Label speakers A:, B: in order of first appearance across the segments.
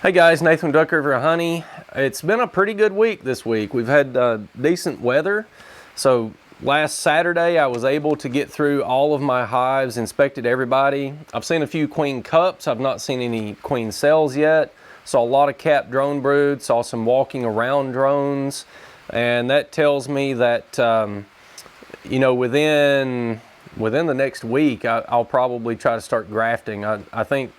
A: Hey guys, Nathan Duck River Honey. It's been a pretty good week this week. We've had decent weather. So last Saturday I was able to get through all of my hives, inspected everybody. I've seen a few queen cups. I've not seen any queen cells yet. Saw a lot of capped drone brood, saw some walking around drones. And that tells me that, you know, within the next week, I'll probably try to start grafting. I think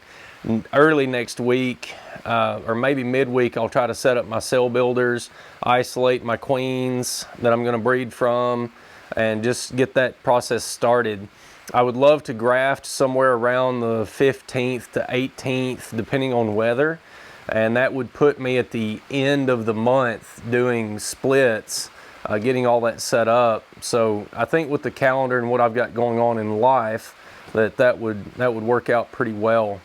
A: early next week, or maybe midweek, I'll try to set up my cell builders, isolate my queens that I'm going to breed from, and just get that process started. I would love to graft somewhere around the 15th to 18th, depending on weather, and that would put me at the end of the month doing splits, getting all that set up. So I think with the calendar and what I've got going on in life, that would work out pretty well.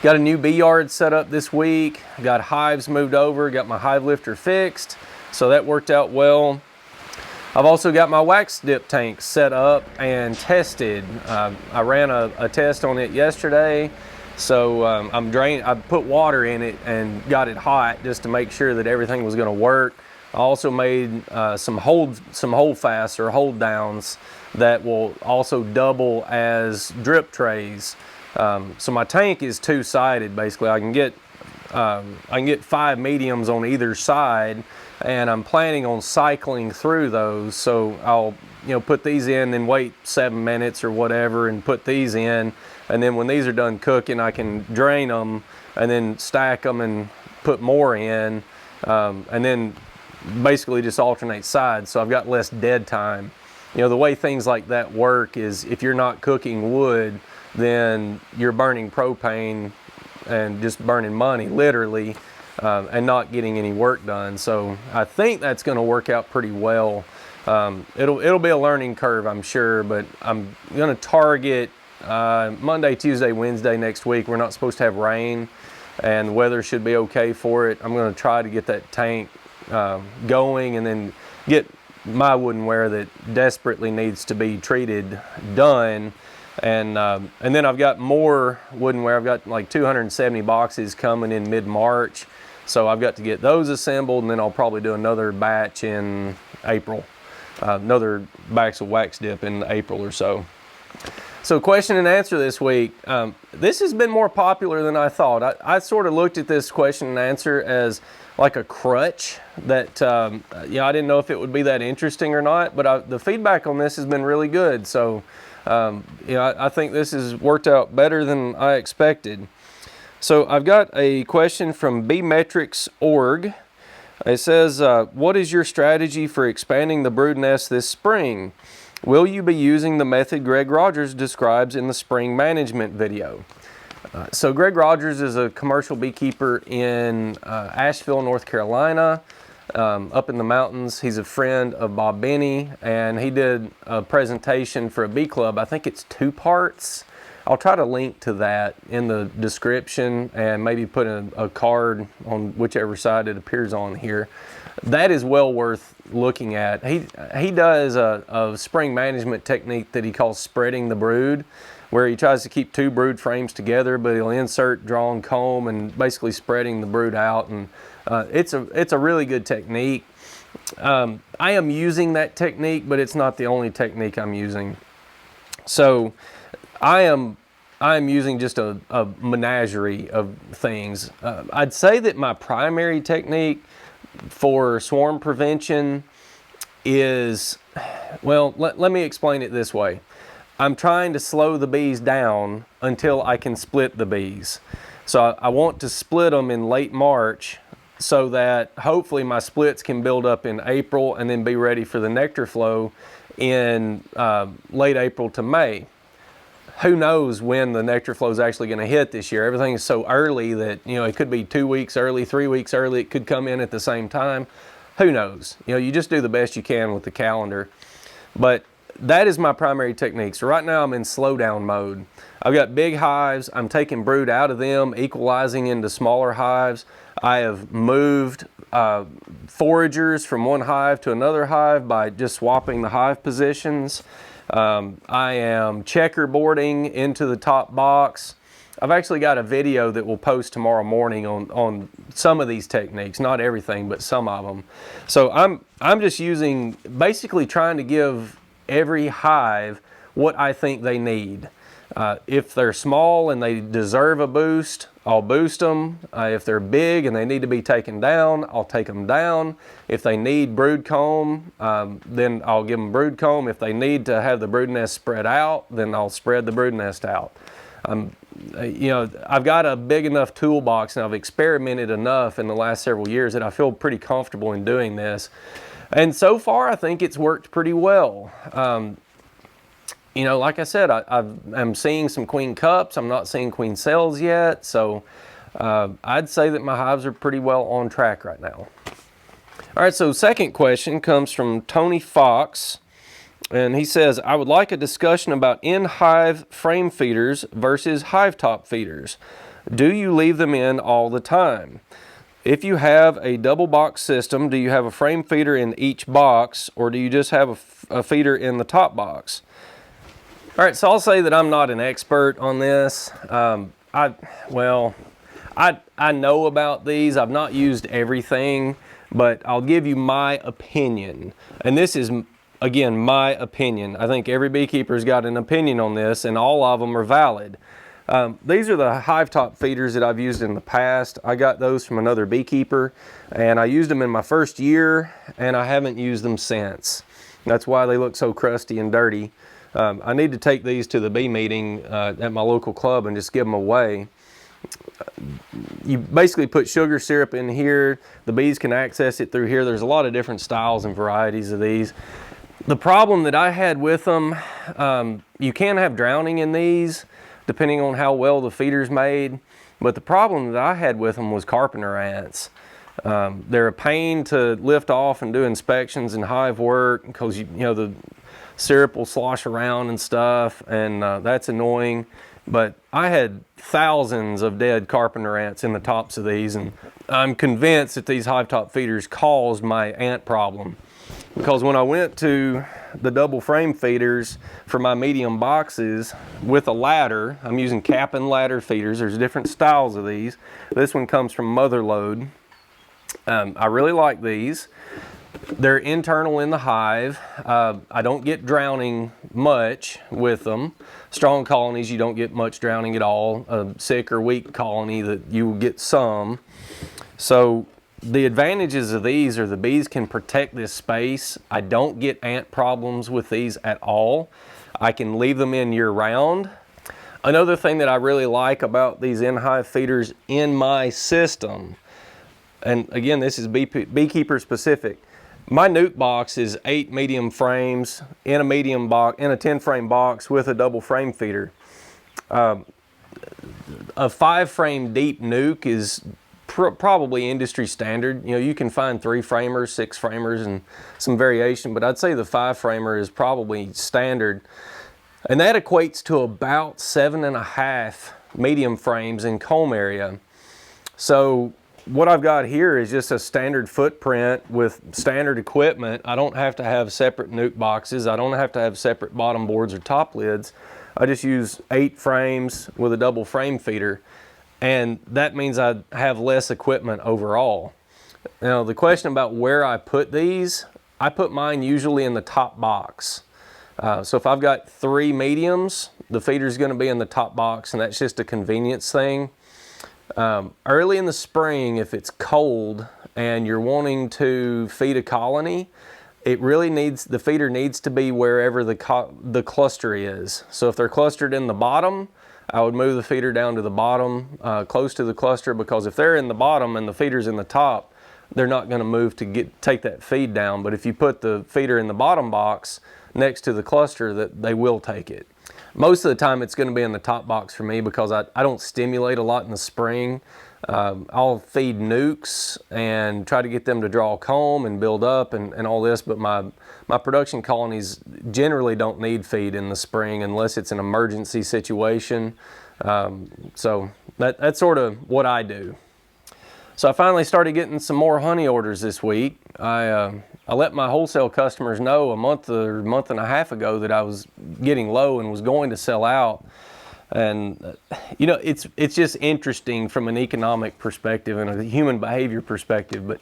A: Got a new bee yard set up this week. Got hives moved over, got my hive lifter fixed, so that worked out well. I've also got my wax dip tank set up and tested. I ran a test on it yesterday, so I put water in it and got it hot just to make sure that everything was going to work. I also made some hold fasts or hold downs that will also double as drip trays. So my tank is two-sided basically. I can get 5 mediums on either side, and I'm planning on cycling through those. So I'll put these in, then wait 7 minutes or whatever, and put these in, and then when these are done cooking, I can drain them and then stack them and put more in, and then basically just alternate sides. So I've got less dead time. The way things like that work is if you're not cooking wood, then you're burning propane and just burning money, literally, and not getting any work done. So I think that's going to work out pretty well. It'll be a learning curve, I'm sure, but I'm going to target Monday, Tuesday, Wednesday next week. We're not supposed to have rain, and the weather should be okay for it. I'm going to try to get that tank going, and then get my woodenware that desperately needs to be treated done. And then I've got more woodenware. I've got like 270 boxes coming in mid-March. So I've got to get those assembled, and then I'll probably do another batch in April. Another batch of wax dip in April or so. So question and answer this week. This has been more popular than I thought. I sort of looked at this question and answer as like a crutch that, I didn't know if it would be that interesting or not, but the feedback on this has been really good. So I think this has worked out better than I expected. So I've got a question from bmetrics.org. It says, what is your strategy for expanding the brood nest this spring? Will you be using the method Greg Rodgers describes in the spring management video? So Greg Rodgers is a commercial beekeeper in Asheville, North Carolina. Up in the mountains. He's a friend of Bob Benny, and he did a presentation for a bee club. I think it's 2 parts I'll try to link to that in the description and maybe put a card on whichever side it appears on here. That is well worth looking at. He does a spring management technique that he calls spreading the brood, where he tries to keep 2 brood frames together, but he'll insert drawn comb and basically spreading the brood out. And it's a really good technique. I am using that technique, but it's not the only technique I'm using. So I am using just a menagerie of things. I'd say that my primary technique for swarm prevention is, well, let me explain it this way. I'm trying to slow the bees down until I can split the bees. So I want to split them in late March so that hopefully my splits can build up in April and then be ready for the nectar flow in late April to May. Who knows when the nectar flow is actually going to hit this year. Everything is so early that, you know, it could be 2 weeks early, 3 weeks early. It could come in at the same time. Who knows? You know, you just do the best you can with the calendar. But that is my primary technique. So right now I'm in slow down mode. I've got big hives. I'm taking brood out of them, equalizing into smaller hives. I have moved foragers from one hive to another hive by just swapping the hive positions. I am checkerboarding into the top box. I've actually got a video that we'll post tomorrow morning on some of these techniques, not everything, but some of them. So I'm just using, basically trying to give every hive what I think they need. If they're small and they deserve a boost, I'll boost them. If they're big and they need to be taken down, I'll take them down. If they need brood comb, then I'll give them brood comb. If they need to have the brood nest spread out, then I'll spread the brood nest out. You know, I've got a big enough toolbox and I've experimented enough in the last several years that I feel pretty comfortable in doing this. And so far, I think it's worked pretty well. You know, like I said, I'm seeing some queen cups. I'm not seeing queen cells yet. So I'd say that my hives are pretty well on track right now. All right, so second question comes from Tony Fox. And he says, I would like a discussion about in-hive frame feeders versus hive top feeders. Do you leave them in all the time? If you have a double box system, do you have a frame feeder in each box, or do you just have a feeder in the top box? All right, so I'll say that I'm not an expert on this. I know about these. I've not used everything, but I'll give you my opinion. And this is, again, my opinion. I think every beekeeper's got an opinion on this, and all of them are valid. These are the hive top feeders that I've used in the past. I got those from another beekeeper, and I used them in my first year, and I haven't used them since. That's why they look so crusty and dirty. I need to take these to the bee meeting at my local club and just give them away. You basically put sugar syrup in here. The bees can access it through here. There's a lot of different styles and varieties of these. The problem that I had with them, you can have drowning in these depending on how well the feeder's made. But the problem that I had with them was carpenter ants. They're a pain to lift off and do inspections and hive work because you know the syrup will slosh around and stuff, and that's annoying. But I had thousands of dead carpenter ants in the tops of these, and I'm convinced that these hive top feeders caused my ant problem. Because when I went to the double frame feeders for my medium boxes with a ladder, I'm using cap and ladder feeders. There's different styles of these. This one comes from Motherlode. I really like these. They're internal in the hive. I don't get drowning much with them. Strong colonies, you don't get much drowning at all. A sick or weak colony, that you will get some. So the advantages of these are the bees can protect this space. I don't get ant problems with these at all. I can leave them in year round. Another thing that I really like about these in-hive feeders in my system, and again, this is beekeeper specific. My nuke box is 8 medium frames in a medium box, in a 10 frame box with a double frame feeder. A 5 frame deep nuke is probably industry standard. You know, you can find 3 framers, 6 framers, and some variation, but I'd say the 5 framer is probably standard. And that equates to about 7.5 medium frames in comb area. So what I've got here is just a standard footprint with standard equipment. I don't have to have separate nuke boxes. I don't have to have separate bottom boards or top lids. I just use 8 frames with a double frame feeder, and that means I have less equipment overall. Now the question about where I put these, I put mine usually in the top box. So if I've got 3 mediums, the feeder's going to be in the top box, and that's just a convenience thing. Early in the spring, if it's cold and you're wanting to feed a colony, it really needs, the feeder needs to be wherever the cluster is. So if they're clustered in the bottom, I would move the feeder down to the bottom, close to the cluster, because if they're in the bottom and the feeder's in the top, they're not going to move to take that feed down. But if you put the feeder in the bottom box next to the cluster, that they will take it. Most of the time it's going to be in the top box for me because I don't stimulate a lot in the spring. I'll feed nukes and try to get them to draw comb and build up and all this, but my production colonies generally don't need feed in the spring unless it's an emergency situation. So that's sort of what I do. So I finally started getting some more honey orders this week. I let my wholesale customers know a month or month and a half ago that I was getting low and was going to sell out. And you know, it's just interesting from an economic perspective and a human behavior perspective. But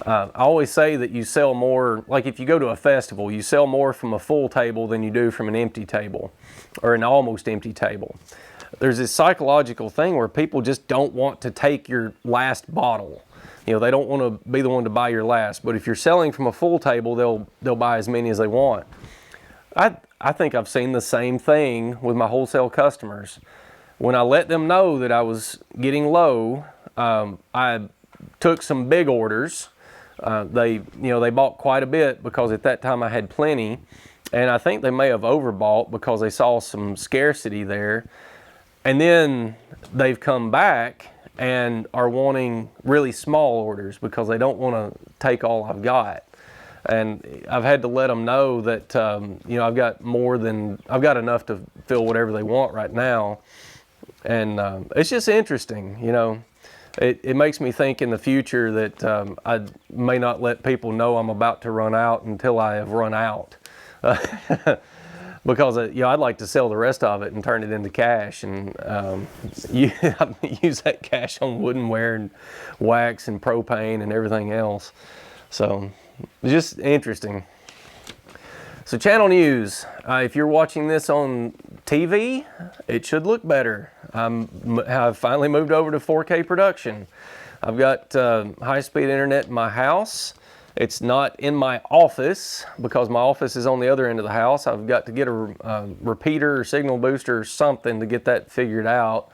A: I always say that you sell more, like if you go to a festival, you sell more from a full table than you do from an empty table or an almost empty table. There's this psychological thing where people just don't want to take your last bottle. You know, they don't want to be the one to buy your last. But if you're selling from a full table, they'll buy as many as they want. I think I've seen the same thing with my wholesale customers. When I let them know that I was getting low, I took some big orders. They bought quite a bit because at that time I had plenty. And I think they may have overbought because they saw some scarcity there. And then they've come back and are wanting really small orders because they don't want to take all I've got. And I've had to let them know that I've got enough to fill whatever they want right now. And it's just interesting, you know. It makes me think in the future that I may not let people know I'm about to run out until I have run out. Because I'd like to sell the rest of it and turn it into cash, and use that cash on woodenware and wax and propane and everything else. So it's just interesting. So channel news. If you're watching this on TV, it should look better. I've finally moved over to 4K production. I've got high-speed internet in my house. It's not in my office because my office is on the other end of the house. I've got to get a repeater or signal booster or something to get that figured out.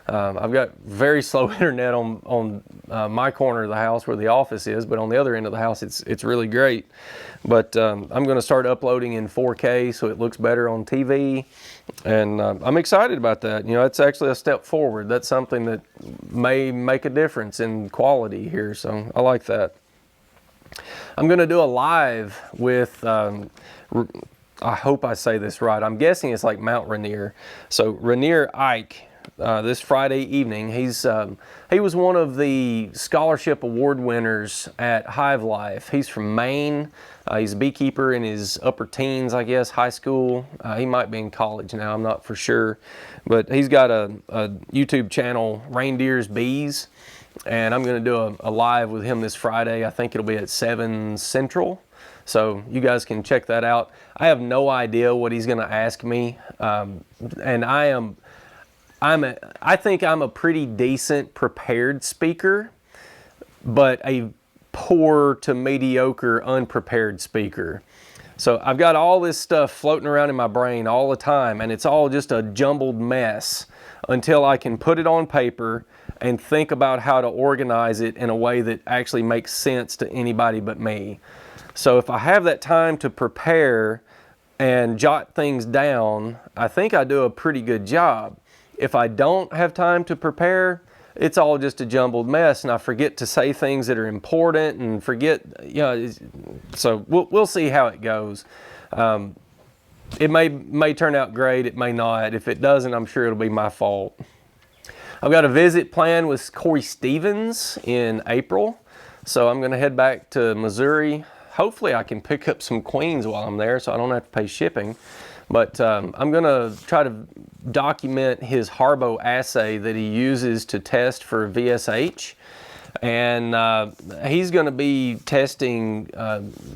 A: I've got very slow internet on my corner of the house where the office is, but on the other end of the house it's really great. But I'm going to start uploading in 4K so it looks better on TV, and I'm excited about that. You know, it's actually a step forward. That's something that may make a difference in quality here, so I like that. I'm going to do a live with, I hope I say this right, I'm guessing it's like Mount Rainier. So Rainier Ike, this Friday evening, he was one of the scholarship award winners at Hive Life. He's from Maine. He's a beekeeper in his upper teens, I guess, high school. He might be in college now, I'm not for sure. But he's got a YouTube channel, Reindeer's Bees. And I'm going to do a live with him this Friday. I think it'll be at 7 Central. So you guys can check that out. I have no idea what he's going to ask me. And I think I'm a pretty decent prepared speaker, but a poor to mediocre unprepared speaker. So I've got all this stuff floating around in my brain all the time, and it's all just a jumbled mess until I can put it on paper and think about how to organize it in a way that actually makes sense to anybody but me. So if I have that time to prepare and jot things down, I think I do a pretty good job. If I don't have time to prepare, it's all just a jumbled mess, and I forget to say things that are important and forget, so we'll see how it goes. it may turn out great, it may not. If it doesn't, I'm sure it'll be my fault. I've got a visit planned with Corey Stevens in April, so I'm going to head back to Missouri. Hopefully I can pick up some queens while I'm there so I don't have to pay shipping. But I'm going to try to document his Harbo assay that he uses to test for VSH. And he's going to be testing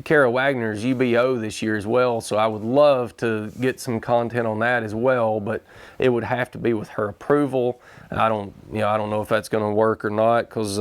A: Kara Wagner's UBO this year as well, so I would love to get some content on that as well, but it would have to be with her approval. I don't know if that's going to work or not, because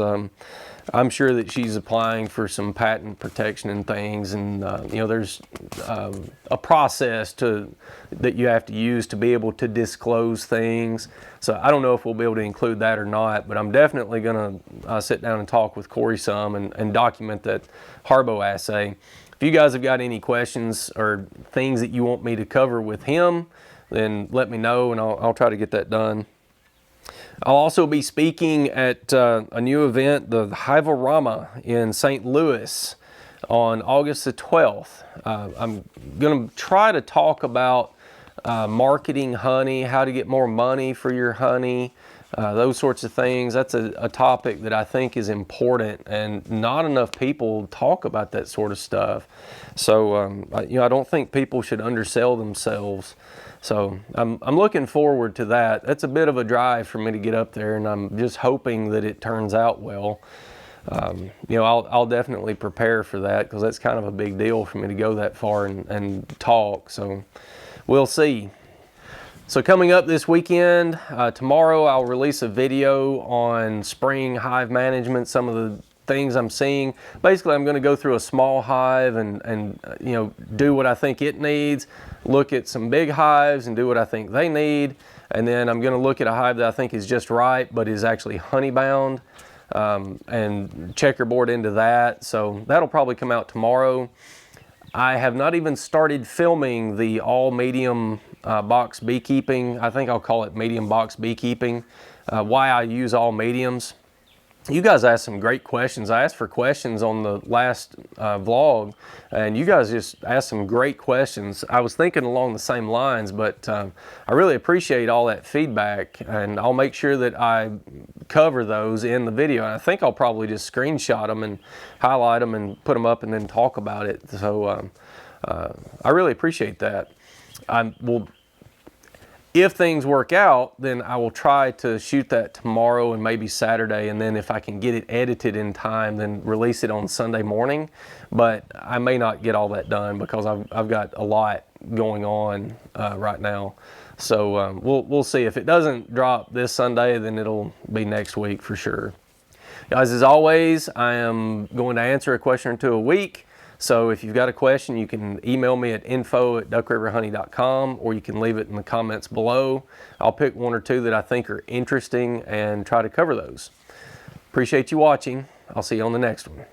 A: I'm sure that she's applying for some patent protection and things, and there's a process that you have to use to be able to disclose things. So I don't know if we'll be able to include that or not, but I'm definitely going to sit down and talk with Corey some and document that Harbo assay. If you guys have got any questions or things that you want me to cover with him, then let me know and I'll try to get that done. I'll also be speaking at a new event, the Hive-orama in St. Louis on August the 12th. I'm going to try to talk about marketing honey, how to get more money for your honey, those sorts of things. That's a topic that I think is important, and not enough people talk about that sort of stuff. So, I don't think people should undersell themselves. So I'm looking forward to that. That's a bit of a drive for me to get up there, and I'm just hoping that it turns out well. I'll definitely prepare for that, because that's kind of a big deal for me to go that far and talk. So we'll see. So coming up this weekend, tomorrow I'll release a video on spring hive management, some of the things I'm seeing. Basically, I'm going to go through a small hive and do what I think it needs, look at some big hives and do what I think they need, and then I'm going to look at a hive that I think is just right but is actually honey bound, and checkerboard into that. So that'll probably come out tomorrow. I have not even started filming the all medium box beekeeping. I think I'll call it medium box beekeeping. Why I use all mediums. You guys asked some great questions. I asked for questions on the last vlog, and you guys just asked some great questions. I was thinking along the same lines, but I really appreciate all that feedback, and I'll make sure that I cover those in the video. And I think I'll probably just screenshot them and highlight them and put them up and then talk about it. So I really appreciate that. If things work out, then I will try to shoot that tomorrow and maybe Saturday, and then if I can get it edited in time, then release it on Sunday morning. But I may not get all that done because I've got a lot going on right now. So we'll see. If it doesn't drop this Sunday, then it'll be next week for sure. Guys, as always, I am going to answer a question or two a week. So if you've got a question, you can email me at info@duckriverhoney.com, or you can leave it in the comments below. I'll pick one or two that I think are interesting and try to cover those. Appreciate you watching. I'll see you on the next one.